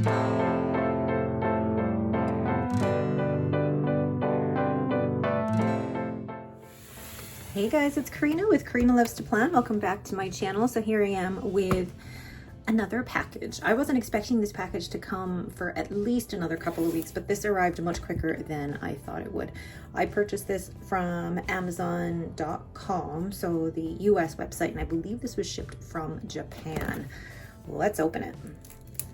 Hey guys, it's Karina with Karina Loves to Plan. Welcome back to my channel. So here I am with another package. I wasn't expecting this package to come for at least another couple of weeks, but this arrived much quicker than I thought it would. I purchased this from Amazon.com, so the US website, and I believe this was shipped from Japan. Let's open it.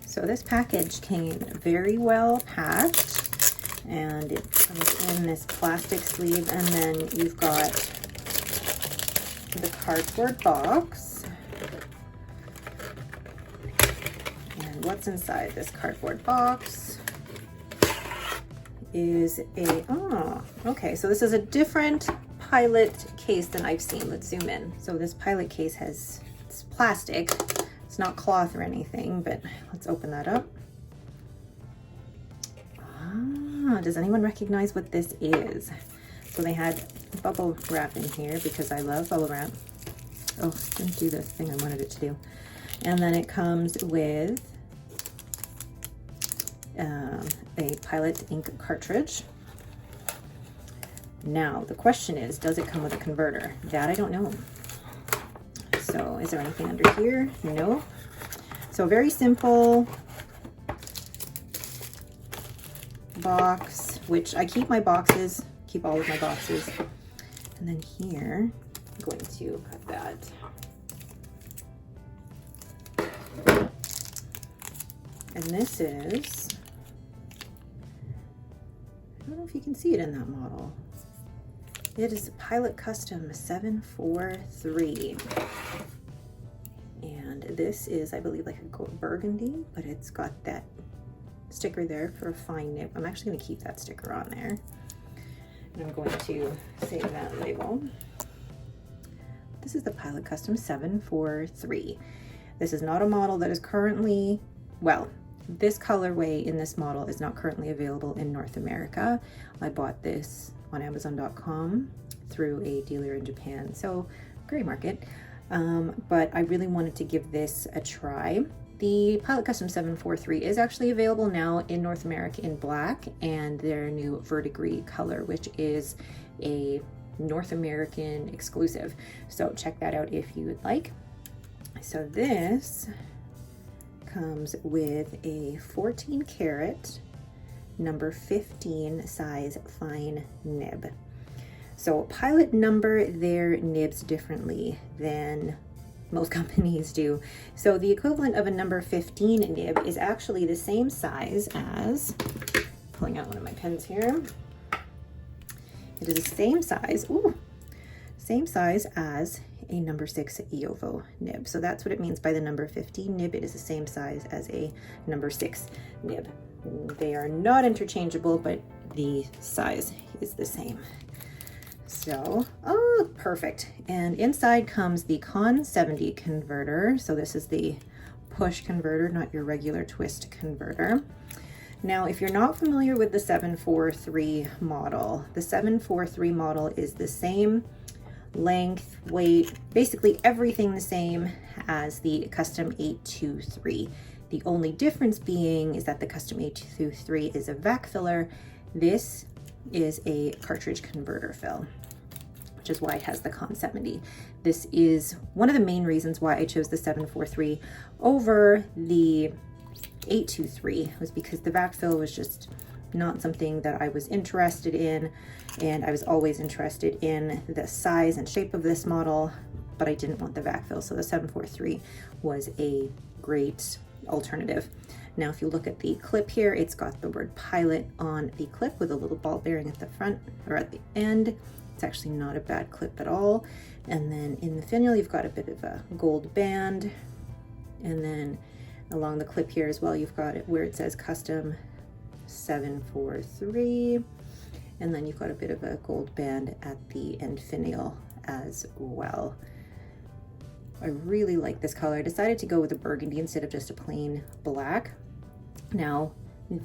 So this package came very well packed, and it comes in this plastic sleeve, and then you've got the cardboard box. And what's inside this cardboard box is okay, so this is a different Pilot case than I've seen. Let's zoom in. So this Pilot case it's plastic. It's not cloth or anything, but let's open that up. Does anyone recognize what this is? So they had bubble wrap in here because I love bubble wrap. Oh, it didn't do the thing I wanted it to do. And then it comes with a Pilot ink cartridge. Now, the question is, does it come with a converter? That I don't know. So is there anything under here? No. So very simple box, which I keep my boxes, keep all of my boxes. And then here, I'm going to cut that. And this is, I don't know if you can see it in that model. It is a Pilot Custom 743. And this is, I believe, like a gold burgundy, but it's got that sticker there for a fine nib. I'm actually going to keep that sticker on there. And I'm going to save that label. This is the Pilot Custom 743. This is not a model that is currently, well, this colorway in this model is not currently available in North America. I bought this on Amazon.com through a dealer in Japan, so gray market. But I really wanted to give this a try. The Pilot Custom 743 is actually available now in North America in black and their new verdigris color, which is a North American exclusive. So check that out if you would like. So this comes with a 14 karat number 15 size fine nib. So Pilot number their nibs differently than most companies do. So the equivalent of a number 15 nib is actually the same size as, pulling out one of my pens here, it is the same size, same size as a number 6 EOVO nib. So that's what it means by the number 15 nib. It is the same size as a number 6 nib. They are not interchangeable, but the size is the same. So, oh, perfect. And inside comes the Con 70 converter. So this is the push converter, not your regular twist converter. Now, if you're not familiar with the 743 model, the 743 model is the same length, weight, basically everything the same as the Custom 823. The only difference being is that the Custom 823 is a vac filler. This is a cartridge converter fill, which is why it has the Con 70. This is one of the main reasons why I chose the 743 over the 823, was because the vac fill was just not something that I was interested in, and I was always interested in the size and shape of this model, but I didn't want the vac fill, so the 743 was a great alternative. Now if you look at the clip here, it's got the word Pilot on the clip with a little ball bearing at the front or at the end. It's actually not a bad clip at all. And then in the finial, you've got a bit of a gold band, and then along the clip here as well, you've got it where it says Custom 743, and then you've got a bit of a gold band at the end finial as well. I really like this color. I decided to go with a burgundy instead of just a plain black. Now,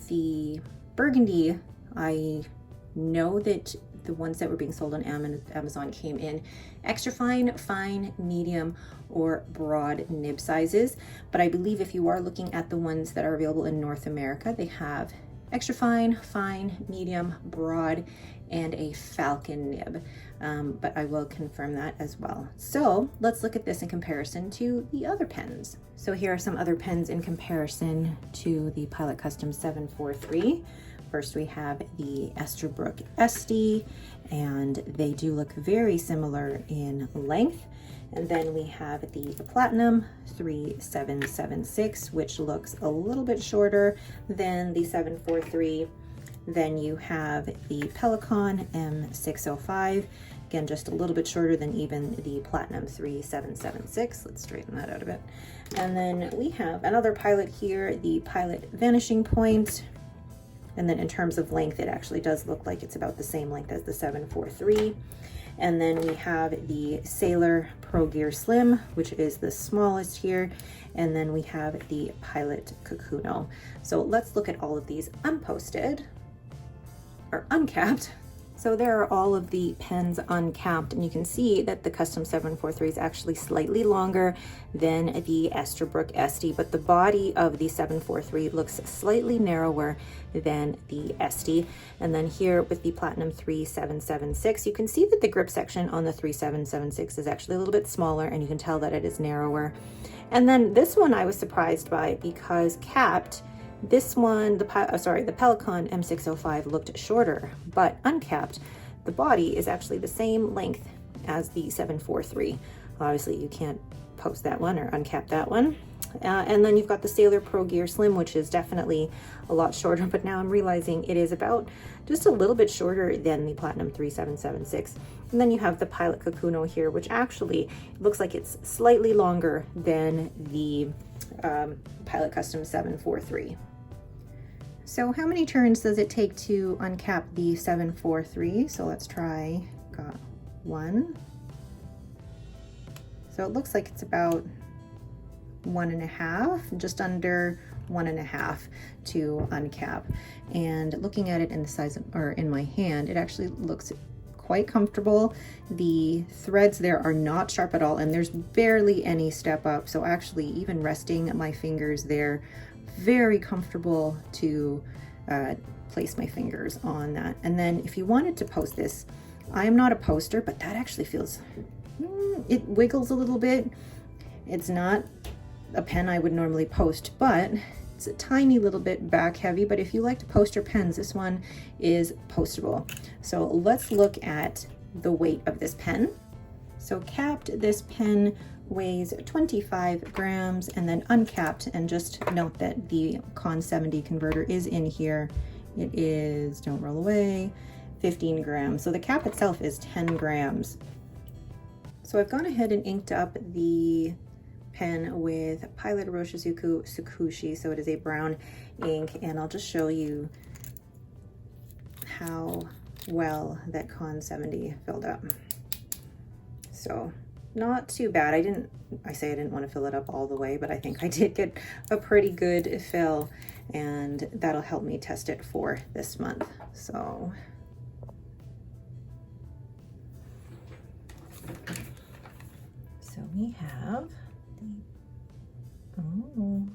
the burgundy, I know that the ones that were being sold on Amazon came in extra fine, fine, medium, or broad nib sizes. But I believe if you are looking at the ones that are available in North America, they have extra fine, fine, medium, broad, and a falcon nib. But I will confirm that as well. So let's look at this in comparison to the other pens. So here are some other pens in comparison to the Pilot Custom 743. First we have the Esterbrook SD, and they do look very similar in length. And then we have the Platinum 3776, which looks a little bit shorter than the 743. Then you have the Pelican M605, again, just a little bit shorter than even the Platinum 3776. Let's straighten that out a bit. And then we have another Pilot here, the Pilot Vanishing Point. And then in terms of length, it actually does look like it's about the same length as the 743. And then we have the Sailor Pro Gear Slim, which is the smallest here. And then we have the Pilot Kakuno. So let's look at all of these unposted or uncapped. So there are all of the pens uncapped, and you can see that the Custom 743 is actually slightly longer than the Esterbrook SD, but the body of the 743 looks slightly narrower than the SD. And then here with the Platinum 3776, you can see that the grip section on the 3776 is actually a little bit smaller, and you can tell that it is narrower. And then this one I was surprised by, because capped, this one, the Pelican M605 looked shorter, but uncapped, the body is actually the same length as the 743. Obviously you can't post that one or uncap that one. And then you've got the Sailor Pro Gear Slim, which is definitely a lot shorter, but now I'm realizing it is about just a little bit shorter than the Platinum 3776. And then you have the Pilot Kakuno here, which actually looks like it's slightly longer than the Pilot Custom 743. So how many turns does it take to uncap the 743? So let's try, got one. So it looks like it's about 1.5, just under 1.5 to uncap. And looking at it in the size of, or in my hand, it actually looks quite comfortable. The threads there are not sharp at all, and there's barely any step up. So actually, even resting my fingers there, very comfortable to place my fingers on that. And then if you wanted to post this, I am not a poster, but that actually feels, it wiggles a little bit. It's not a pen I would normally post, but it's a tiny little bit back heavy. But if you like to poster pens, this one is postable. So let's look at the weight of this pen. So capped, this pen weighs 25 grams, and then uncapped, and just note that the Con 70 converter is in here. It is, don't roll away, 15 grams. So the cap itself is 10 grams. So I've gone ahead and inked up the pen with Pilot Iroshizuku Tsukushi, so it is a brown ink, and I'll just show you how well that Con 70 filled up. So not too bad. I didn't want to fill it up all the way, but I think I did get a pretty good fill, and that'll help me test it for this month. So we have with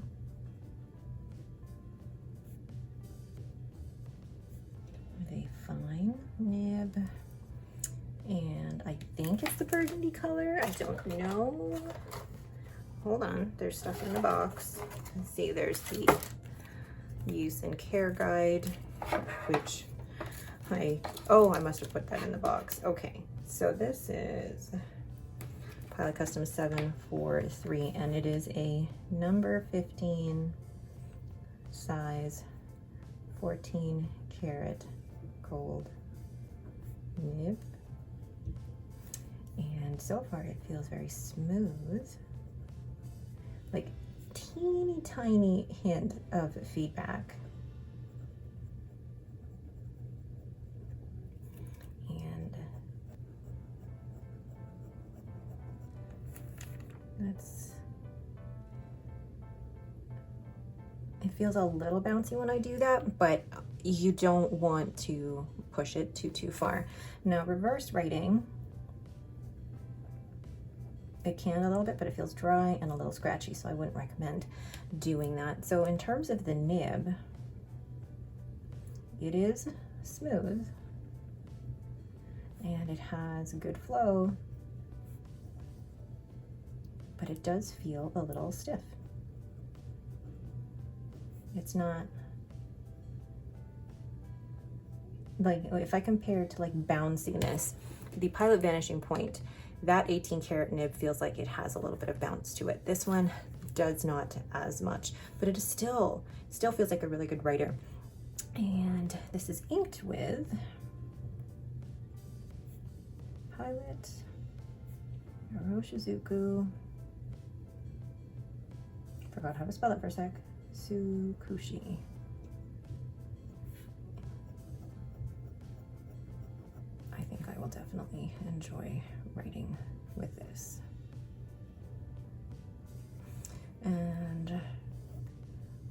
a fine nib, and I think it's the burgundy color. I don't know. Hold on, there's stuff in the box. Let's see, there's the use and care guide, which I must have put that in the box. Okay, so this is Pilot Custom 743, and it is a number 15 size 14 karat gold nib. And so far it feels very smooth, like teeny tiny hint of feedback. And it feels a little bouncy when I do that, but you don't want to push it too far. Now reverse writing, it can a little bit, but it feels dry and a little scratchy, so I wouldn't recommend doing that. So in terms of the nib, it is smooth and it has good flow, but it does feel a little stiff. It's not like, if I compare it to like bounciness, the Pilot Vanishing Point, that 18 karat nib feels like it has a little bit of bounce to it. This one does not as much, but it is still feels like a really good writer. And this is inked with Pilot Iroshizuku, forgot how to spell it for a sec, Tsukushi. I think I will definitely enjoy writing with this. And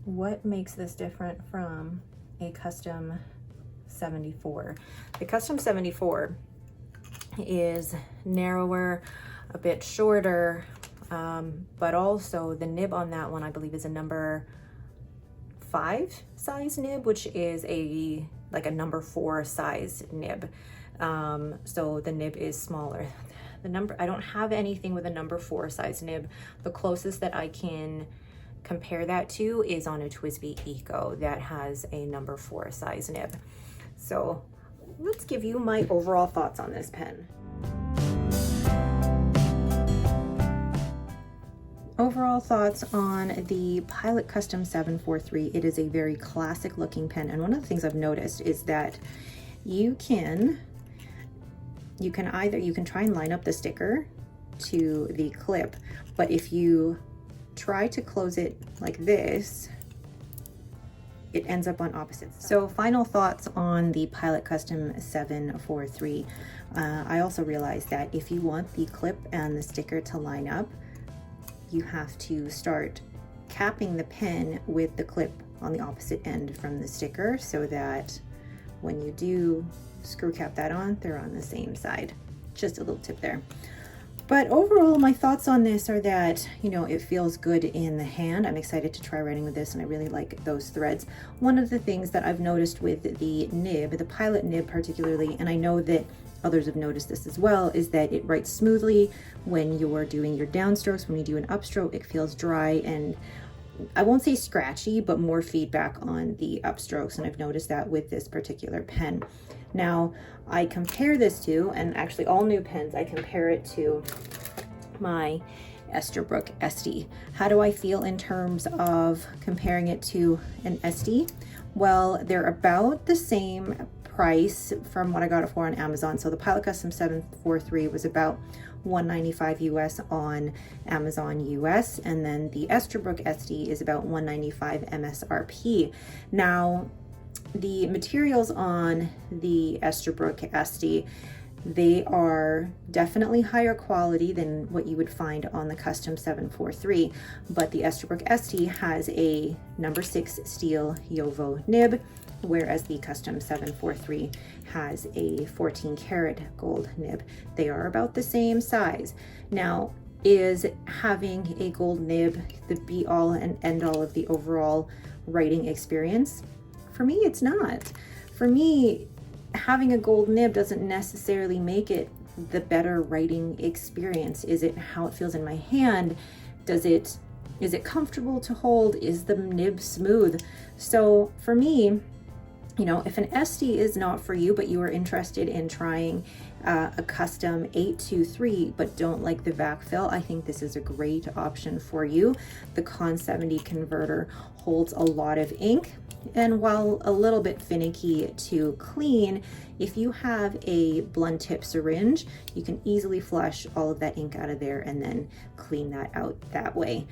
what makes this different from a Custom 74? The Custom 74 is narrower, a bit shorter, but also the nib on that one I believe is a number 5 size nib, which is like a number 4 size nib. So the nib is smaller. I don't have anything with a number 4 size nib. The closest that I can compare that to is on a TWSBI Eco that has a number 4 size nib. So let's give you my overall thoughts on this pen. Overall thoughts on the Pilot Custom 743. It is a very classic looking pen, and one of the things I've noticed is that you can try and line up the sticker to the clip, but if you try to close it like this, it ends up on opposites. So final thoughts on the Pilot Custom 743. I also realized that if you want the clip and the sticker to line up, you have to start capping the pen with the clip on the opposite end from the sticker, so that when you do screw cap that on, they're on the same side. Just a little tip there. But overall, my thoughts on this are that, you know, it feels good in the hand. I'm excited to try writing with this, and I really like those threads. One of the things that I've noticed with the nib, the Pilot nib particularly, and I know that others have noticed this as well, is that it writes smoothly when you're doing your downstrokes. When you do an upstroke, it feels dry and, I won't say scratchy, but more feedback on the upstrokes, and I've noticed that with this particular pen. Now, I compare this to, and actually all new pens, I compare it to my Esterbrook SD. How do I feel in terms of comparing it to an SD? Well, they're about the same price from what I got it for on Amazon. So the Pilot Custom 743 was about $195 US on Amazon US, and then the Esterbrook SD is about $195 MSRP. Now, the materials on the Esterbrook SD, they are definitely higher quality than what you would find on the Custom 743, but the Esterbrook SD has a number 6 steel Yovo nib, whereas the Custom 743 has a 14 karat gold nib. They are about the same size. Now, is having a gold nib the be all and end all of the overall writing experience? For me, it's not. For me, having a gold nib doesn't necessarily make it the better writing experience. Is it how it feels in my hand? Is it comfortable to hold? Is the nib smooth? So for me, you know, if an SD is not for you, but you are interested in trying a custom 823 but don't like the vac fill, I think this is a great option for you. The Con 70 converter holds a lot of ink, and while a little bit finicky to clean, if you have a blunt tip syringe, you can easily flush all of that ink out of there and then clean that out that way.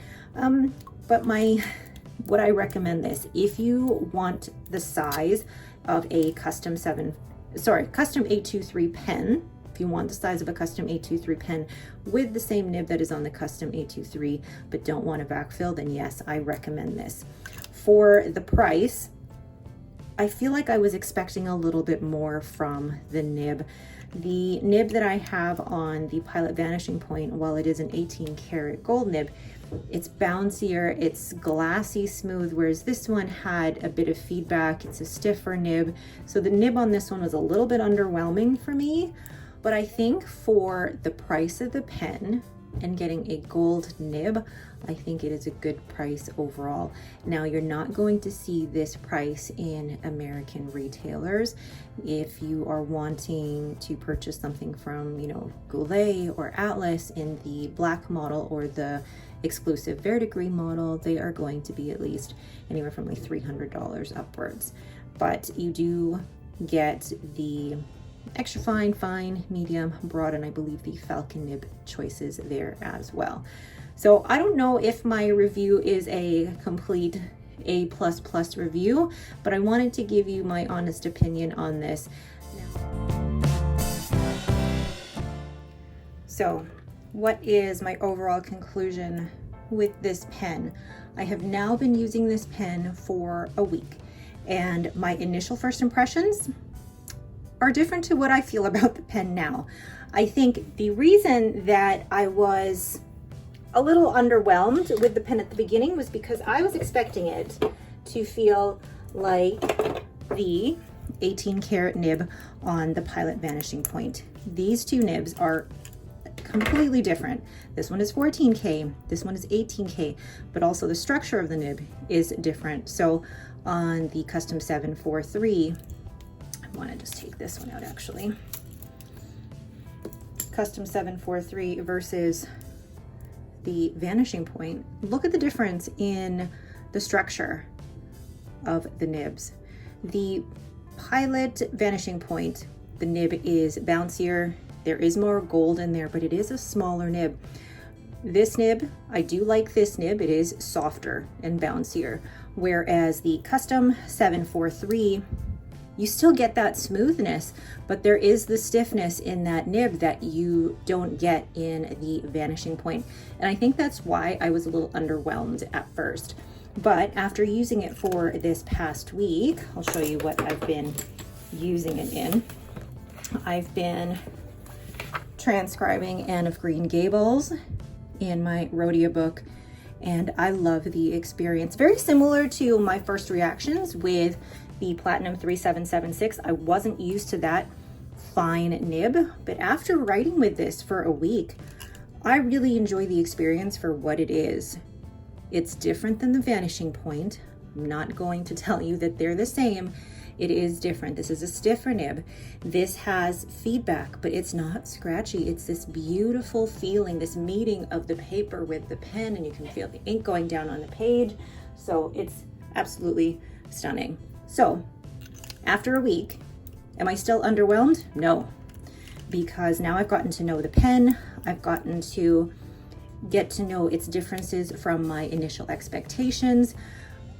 But would I recommend this? If you want the size of a custom 823 pen, if you want the size of a custom 823 pen with the same nib that is on the custom 823, but don't want a vac fill, then yes, I recommend this. For the price, I feel like I was expecting a little bit more from the nib. The nib that I have on the Pilot Vanishing Point, while it is an 18 karat gold nib, it's bouncier, it's glassy smooth, whereas this one had a bit of feedback. It's a stiffer nib. So the nib on this one was a little bit underwhelming for me, but I think for the price of the pen and getting a gold nib, I think it is a good price overall. Now, you're not going to see this price in American retailers. If you are wanting to purchase something from, you know, Galen or Atlas in the black model or the exclusive verdigris model, they are going to be at least anywhere from like $300 upwards. But you do get the extra fine, fine, medium, broad, and I believe the Falcon nib choices there as well. So I don't know if my review is a complete A++ review, but I wanted to give you my honest opinion on this. So what is my overall conclusion with this pen? I have now been using this pen for a week, and my initial first impressions are different to what I feel about the pen now. I think the reason that I was a little underwhelmed with the pen at the beginning was because I was expecting it to feel like the 18 karat nib on the Pilot Vanishing Point. These two nibs are completely different. This one is 14K, this one is 18K, but also the structure of the nib is different. So on the Custom 743, I want to just take this one out actually. Custom 743 versus the Vanishing Point, look at the difference in the structure of the nibs. The Pilot Vanishing Point, the nib is bouncier, there is more gold in there, but it is a smaller nib. This nib, I do like this nib, it is softer and bouncier, whereas the Custom 743, you still get that smoothness, but there is the stiffness in that nib that you don't get in the Vanishing Point. And I think that's why I was a little underwhelmed at first. But after using it for this past week, I'll show you what I've been using it in. I've been transcribing Anne of Green Gables in my Rhodia book, and I love the experience. Very similar to my first reactions with the Platinum 3776. I wasn't used to that fine nib, but after writing with this for a week, I really enjoy the experience for what it is. It's different than the Vanishing Point. I'm not going to tell you that they're the same. It is different. This is a stiffer nib. This has feedback, but it's not scratchy. It's this beautiful feeling, this meeting of the paper with the pen, and you can feel the ink going down on the page. So it's absolutely stunning. So after a week, am I still underwhelmed? No, because now I've gotten to know the pen. I've gotten to get to know its differences from my initial expectations.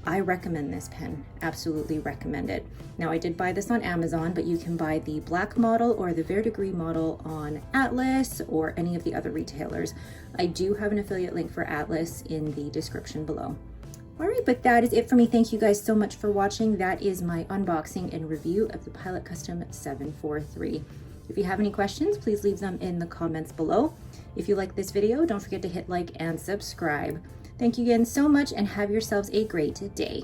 I recommend this pen, absolutely recommend it. Now, I did buy this on Amazon, but you can buy the black model or the verdigris model on Atlas or any of the other retailers. I do have an affiliate link for Atlas in the description below. All right, but that is it for me. Thank you guys so much for watching. That is my unboxing and review of the Pilot Custom 743. If you have any questions, please leave them in the comments below. If you like this video, don't forget to hit like and subscribe. Thank you again so much, and have yourselves a great day.